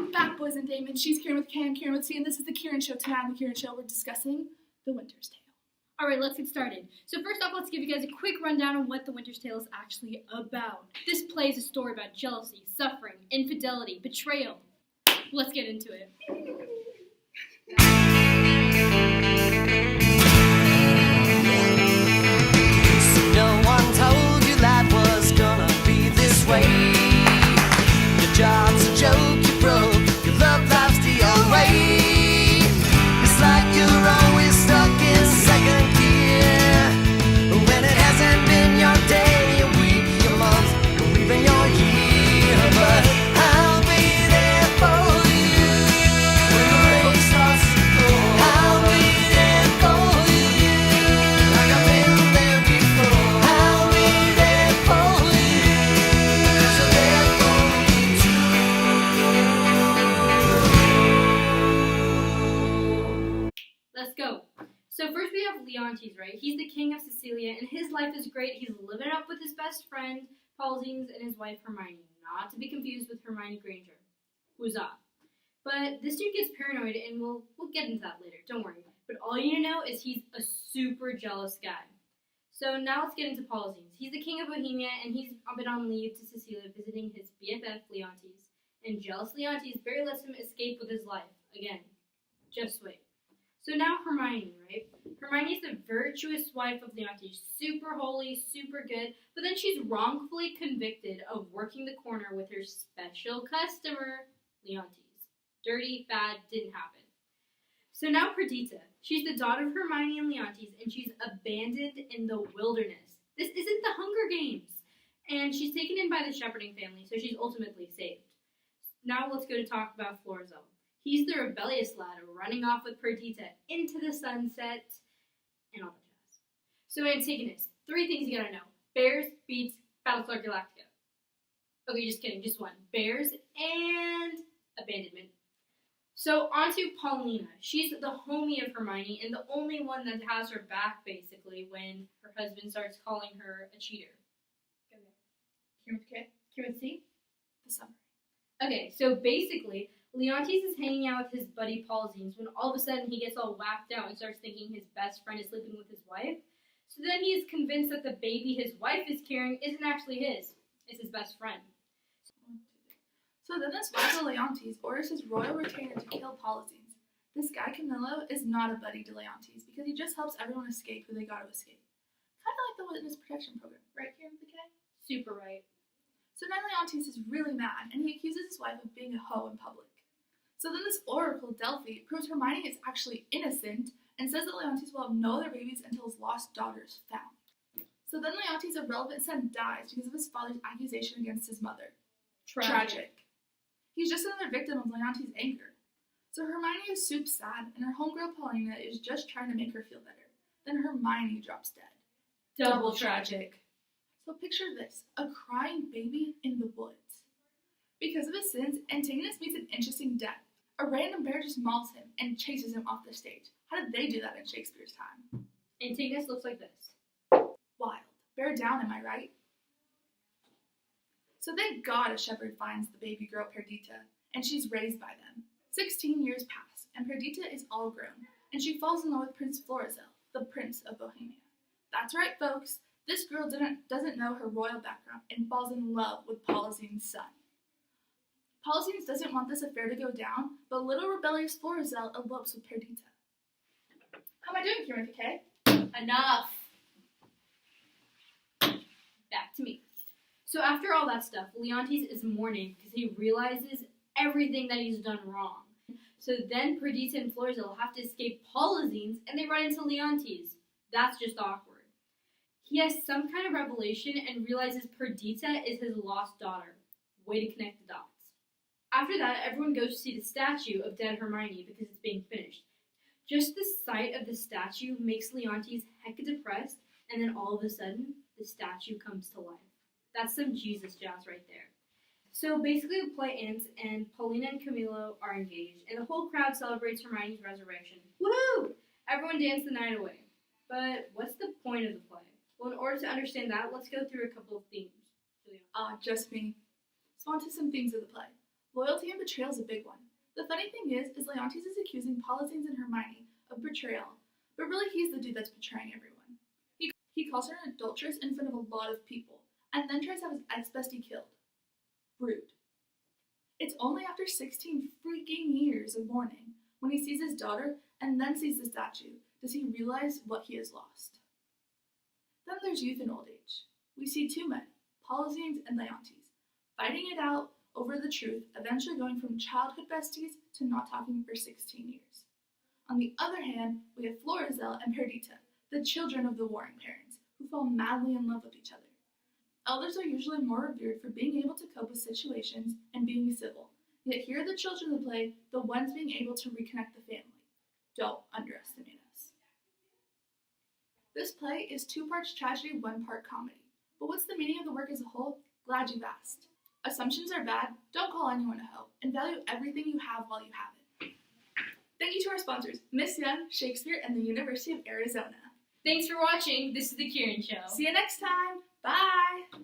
Welcome back, boys and Damon. She's Kieran with K, I'm Kieran with C, and this is the Kieran Show. Tonight on the Kieran Show, we're discussing The Winter's Tale. Alright, let's get started. So first off, let's give you guys a quick rundown on what The Winter's Tale is actually about. This play is a story about jealousy, suffering, infidelity, betrayal. Let's get into it. No one told you life was gonna be this way. Your job's a joke, you broke, your love life's the old way. It's like you're always stuck in second gear, when it hasn't been your day, your week, your month, or even your year. But I'll be there for you when the rain starts to pour. I'll be there for you like I've been there before. I'll be there for you, so there for me too. Let's go. So first we have Leontes, right? He's the king of Sicilia, and his life is great. He's living up with his best friend, Paulines, and his wife, Hermione. Not to be confused with Hermione Granger. Huzzah. But this dude gets paranoid, and we'll get into that later. Don't worry. But all you need to know is he's a super jealous guy. So now let's get into Paulines. He's the king of Bohemia, and he's been on leave to Sicilia visiting his BFF, Leontes. And jealous Leontes barely lets him escape with his life. Again, just wait. So now Hermione, right? Hermione is the virtuous wife of Leontes, super holy, super good, but then she's wrongfully convicted of working the corner with her special customer, Leontes. Dirty, bad, didn't happen. So now Perdita, she's the daughter of Hermione and Leontes, and she's abandoned in the wilderness. This isn't the Hunger Games. And she's taken in by the shepherding family, so she's ultimately saved. Now let's go to talk about Florizel. He's the rebellious lad running off with Perdita into the sunset and all that jazz. So Antigonus, 3 things you gotta know. Bears, beets, Battlestar Galactica. Okay, just kidding, just one. Bears and abandonment. So on to Paulina. She's the homie of Hermione and the only one that has her back, basically, when her husband starts calling her a cheater. Kieran with K, Kieran with C? the summary. Okay, so basically, Leontes is hanging out with his buddy Paulines when all of a sudden he gets all whacked out and starts thinking his best friend is sleeping with his wife. So then he is convinced that the baby his wife is carrying isn't actually his. It's his best friend. So then this wife of Leontes orders his royal retainer to kill Paulines. This guy, Camillo, is not a buddy to Leontes because he just helps everyone escape who they gotta escape. Kind of like the witness protection program, right, Kieran with the K? Super right. So now Leontes is really mad, and he accuses his wife of being a hoe in public. So then this oracle, Delphi, proves Hermione is actually innocent and says that Leontes will have no other babies until his lost daughter is found. So then Leontes' irrelevant son dies because of his father's accusation against his mother. Tragic. He's just another victim of Leontes' anger. So Hermione is super sad, and her homegirl Paulina is just trying to make her feel better. Then Hermione drops dead. Double tragic. So picture this, a crying baby in the woods. Because of his sins, Antigonus meets an interesting death. A random bear just mauls him and chases him off the stage. How did they do that in Shakespeare's time? Antigonus looks like this. Wild. Bear down, am I right? So thank God a shepherd finds the baby girl Perdita, and she's raised by them. 16 years pass, and Perdita is all grown, and she falls in love with Prince Florizel, the Prince of Bohemia. That's right, folks. This girl doesn't know her royal background and falls in love with Paulines' son. Paulines doesn't want this affair to go down, but little rebellious Florizel elopes with Perdita. How am I doing, Kieran with the K? Enough. Back to me. So after all that stuff, Leontes is mourning because he realizes everything that he's done wrong. So then Perdita and Florizel have to escape Paulines, and they run into Leontes. That's just awkward. He has some kind of revelation and realizes Perdita is his lost daughter. Way to connect the dots. After that, everyone goes to see the statue of dead Hermione because it's being finished. Just the sight of the statue makes Leontes hecka depressed, and then all of a sudden, the statue comes to life. That's some Jesus jazz right there. So basically the play ends, and Paulina and Camillo are engaged, and the whole crowd celebrates Hermione's resurrection. Woohoo! Everyone danced the night away. But what's the point of the play? Well, in order to understand that, let's go through a couple of themes. Just me. So on to some themes of the play. Loyalty and betrayal is a big one. The funny thing is Leontes is accusing Polizines and Hermione of betrayal, but really he's the dude that's betraying everyone. He calls her an adulteress in front of a lot of people, and then tries to have his ex-bestie killed. Rude. It's only after 16 freaking years of mourning, when he sees his daughter and then sees the statue, does he realize what he has lost. Then there's youth and old age. We see two men, Polizines and Leontes, fighting it out over the truth, eventually going from childhood besties to not talking for 16 years. On the other hand, we have Florizel and Perdita, the children of the warring parents, who fall madly in love with each other. Elders are usually more revered for being able to cope with situations and being civil, yet here are the children of the play, the ones being able to reconnect the family. Don't underestimate us. This play is 2 parts tragedy, 1 part comedy. But what's the meaning of the work as a whole? Glad you've asked. Assumptions are bad, don't call anyone a hoe, and value everything you have while you have it. Thank you to our sponsors, Miss Young, Shakespeare, and the University of Arizona. Thanks for watching. This is The Kieran Show. See you next time. Bye.